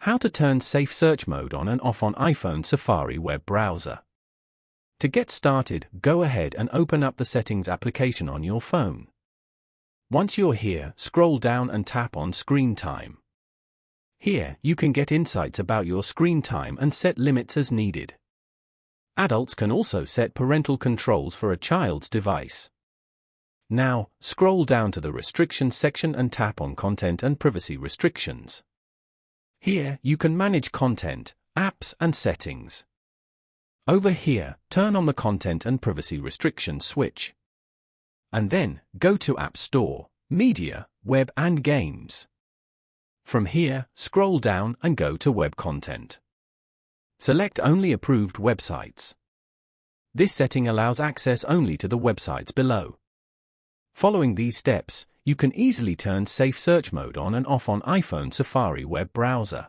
How to turn safe search mode on and off on iPhone Safari web browser. To get started, go ahead and open up the Settings application on your phone. Once you're here, scroll down and tap on Screen Time. Here, you can get insights about your screen time and set limits as needed. Adults can also set parental controls for a child's device. Now, scroll down to the Restrictions section and tap on Content and Privacy Restrictions. Here, you can manage content, apps, and settings. Over here, turn on the Content and Privacy Restrictions switch. And then, go to App Store, Media, Web and Games. From here, scroll down and go to Web Content. Select only approved websites. This setting allows access only to the websites below. Following these steps, you can easily turn safe search mode on and off on iPhone Safari web browser.